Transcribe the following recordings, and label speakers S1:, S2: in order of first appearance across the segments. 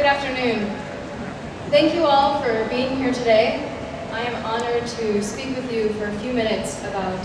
S1: afternoon. Thank you all for being here today. I am honored to speak with you for a few minutes about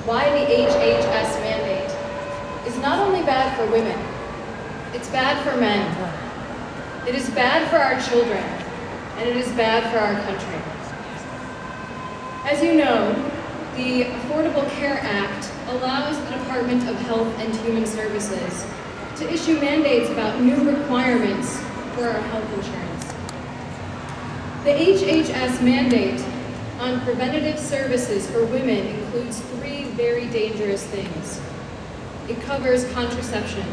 S1: why the HHS mandate is not only bad for women, it's bad for men. It is bad for our children, and it is bad for our country. As you know, the Affordable Care Act allows the Department of Health and Human Services to issue mandates about new requirements for our health insurance. The HHS mandate on preventative services for women includes three very dangerous things. It covers contraception,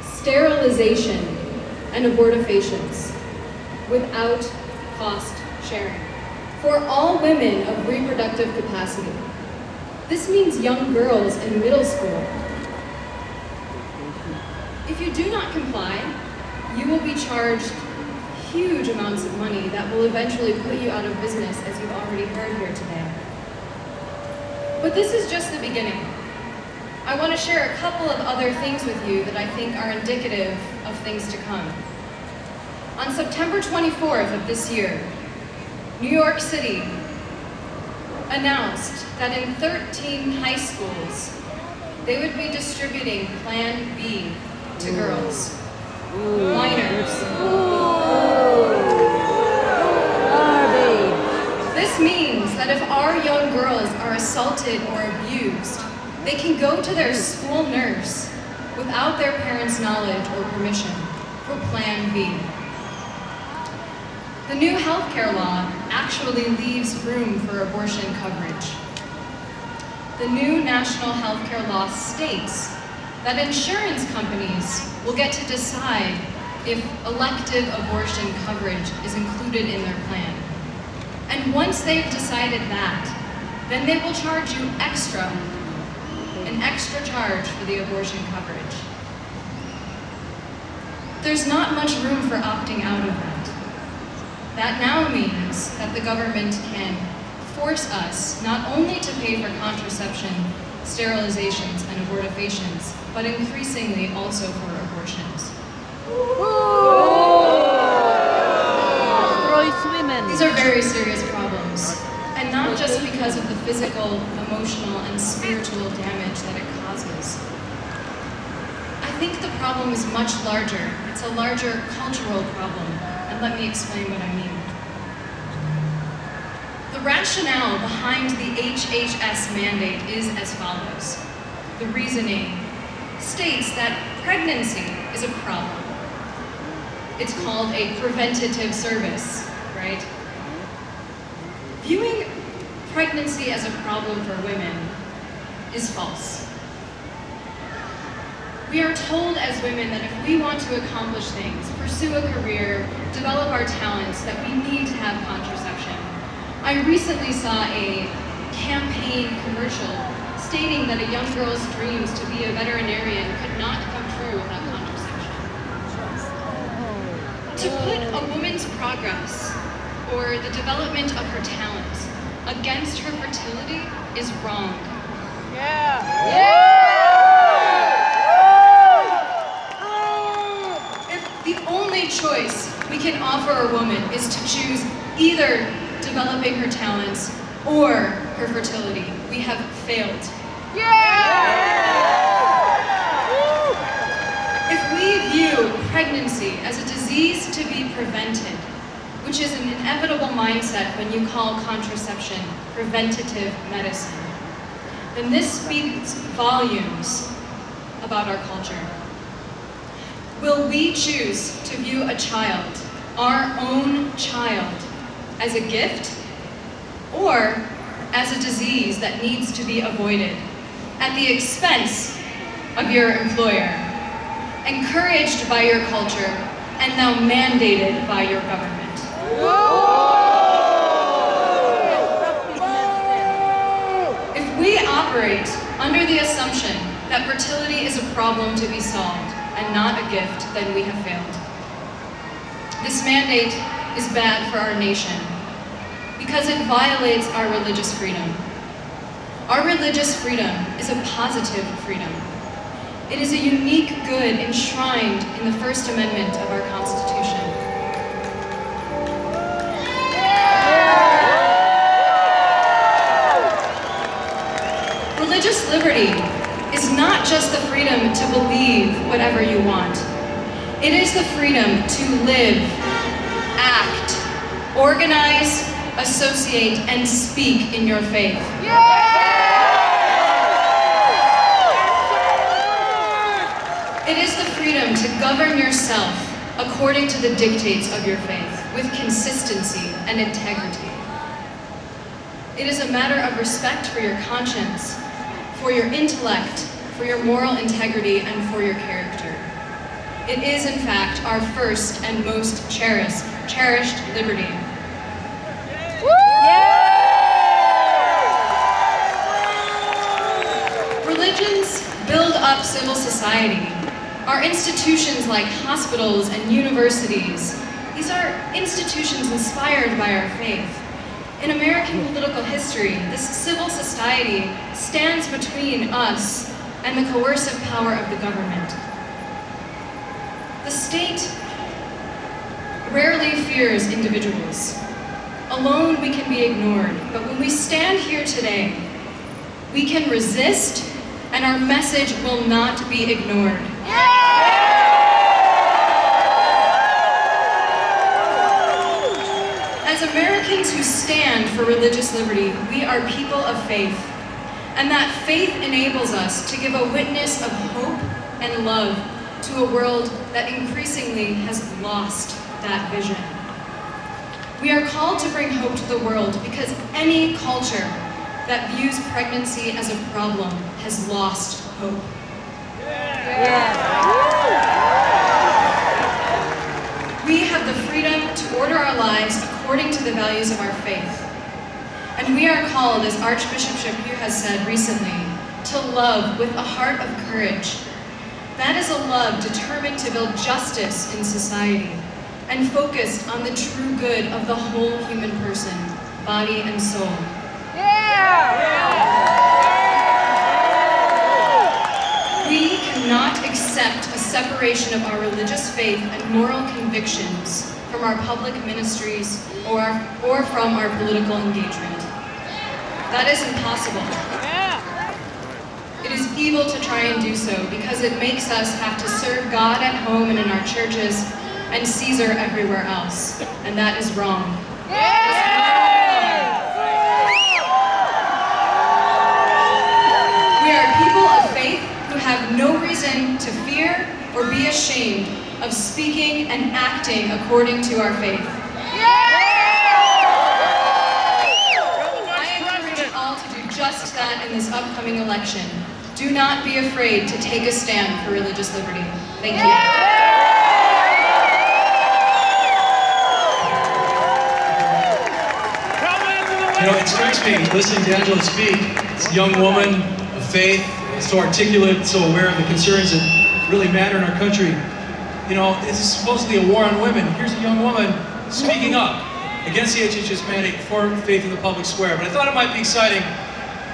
S1: sterilization, and abortifacients without cost sharing for all women of reproductive capacity. This means young girls in middle school. If you do not comply, you will be charged huge amounts of money that will eventually put you out of business, as you've already heard here today. But this is just the beginning. I want to share a couple of other things with you that I think are indicative of things to come. On September 24th of this year, New York City announced that in 13 high schools, they would be distributing Plan B to girls, minors. This means that if our young girls are assaulted or abused, they can go to their school nurse without their parents' knowledge or permission for Plan B. The new healthcare law actually leaves room for abortion coverage. The new national healthcare law states that insurance companies will get to decide if elective abortion coverage is included in their plan. And once they've decided that, then they will charge you an extra charge for the abortion coverage. There's not much room for opting out of that. That now means that the government can force us not only to pay for contraception, sterilizations, and abortifacients, but increasingly also for abortions. These are very serious problems, and not just because of the physical, emotional, and spiritual damage that it causes. I think the problem is much larger. It's a larger cultural problem, and let me explain what I mean. The rationale behind the HHS mandate is as follows. The reasoning states that pregnancy is a problem. It's called a preventative service, right? Viewing pregnancy as a problem for women is false. We are told as women that if we want to accomplish things, pursue a career, develop our talents, that we need to have contraception. I recently saw a campaign commercial stating that a young girl's dreams to be a veterinarian could not come true without contraception. To put a woman's progress or the development of her talents against her fertility is wrong. If the only choice we can offer a woman is to choose either developing her talents or her fertility, we have failed. If we view pregnancy as a disease to be prevented, which is an inevitable mindset when you call contraception preventative medicine, then this speaks volumes about our culture. Will we choose to view a child, our own child, as a gift or as a disease that needs to be avoided at the expense of your employer, encouraged by your culture, and now mandated by your government? If we operate under the assumption that fertility is a problem to be solved and not a gift, then we have failed. This mandate is bad for our nation because it violates our religious freedom. Our religious freedom is a positive freedom. It is a unique good enshrined in the First Amendment of our Constitution. It is the freedom to live, act, organize, associate, and speak in your faith. It is the freedom to govern yourself according to the dictates of your faith, with consistency and integrity. It is a matter of respect for your conscience, for your intellect, for your moral integrity, and for your character. It is, in fact, our first and most cherished liberty. Religions build up civil society. Our institutions like hospitals and universities, these are institutions inspired by our faith. In American political history, this civil society stands between us and the coercive power of the government. The state rarely fears individuals. Alone we can be ignored, but when we stand here today, we can resist and our message will not be ignored. As Americans who stand for religious liberty, we are people of faith, and that faith enables us to give a witness of hope and love to a world that increasingly has lost that vision. We are called to bring hope to the world because any culture that views pregnancy as a problem has lost hope. We have the freedom to order our lives according to the values of our faith. And we are called, as Archbishop Chaput has said recently, to love with a heart of courage. That is a love determined to build justice in society and focused on the true good of the whole human person, body and soul. We cannot accept a separation of our religious faith and moral convictions from our public ministries or from our political engagement. That is impossible. It is evil to try and do so because it makes us have to serve God at home and in our churches and Caesar everywhere else, and that is wrong. We are people of faith who have no reason to fear or be ashamed of speaking and acting according to our faith. I encourage you all to do just that in this upcoming election. Do not be afraid to take a stand for religious liberty. Thank you.
S2: You know, it strikes me, listening to Angela speak, it's a young woman of faith, so articulate, so aware of the concerns that really matter in our country. You know, this is supposedly a war on women. Here's a young woman speaking up against the HHS mandate for faith in the public square. But I thought it might be exciting.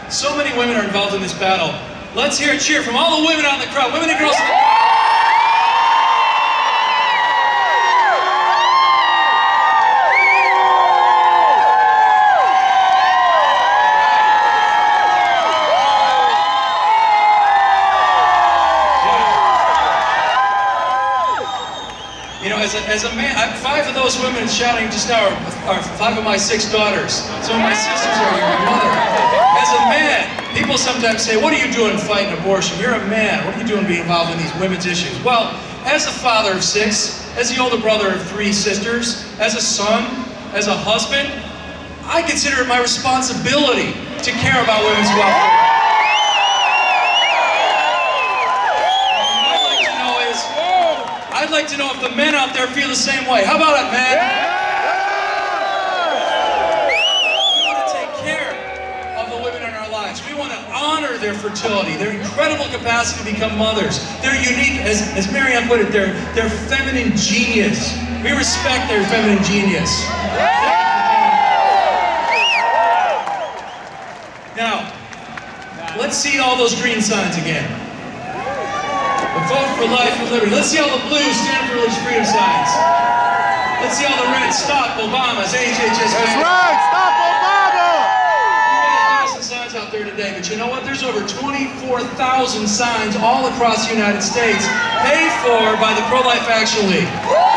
S2: So many women are involved in this battle. Let's hear a cheer from all the women out in the crowd. Women and girls. As a man, 5 of those women shouting just now are 5 of my 6 daughters. Some of my sisters are here, my mother. As a man, people sometimes say, what are you doing fighting abortion? You're a man. What are you doing being involved in these women's issues? Well, as a father of 6, as the older brother of 3 sisters, as a son, as a husband, I consider it my responsibility to care about women's welfare. I'd like to know if the men out there feel the same way. How about it, man? We want to take care of the women in our lives. We want to honor their fertility, their incredible capacity to become mothers, their unique, as Marianne put it, their feminine genius. We respect their feminine genius. Now, let's see all those green signs again. Vote for life and liberty. Let's see all the blues stand for religious freedom signs. Let's see all the reds stop Obama's HHS.
S3: That's right, stop Obama!
S2: You guys have some signs out there today, but you know what? There's over 24,000 signs all across the United States paid for by the Pro-Life Action League.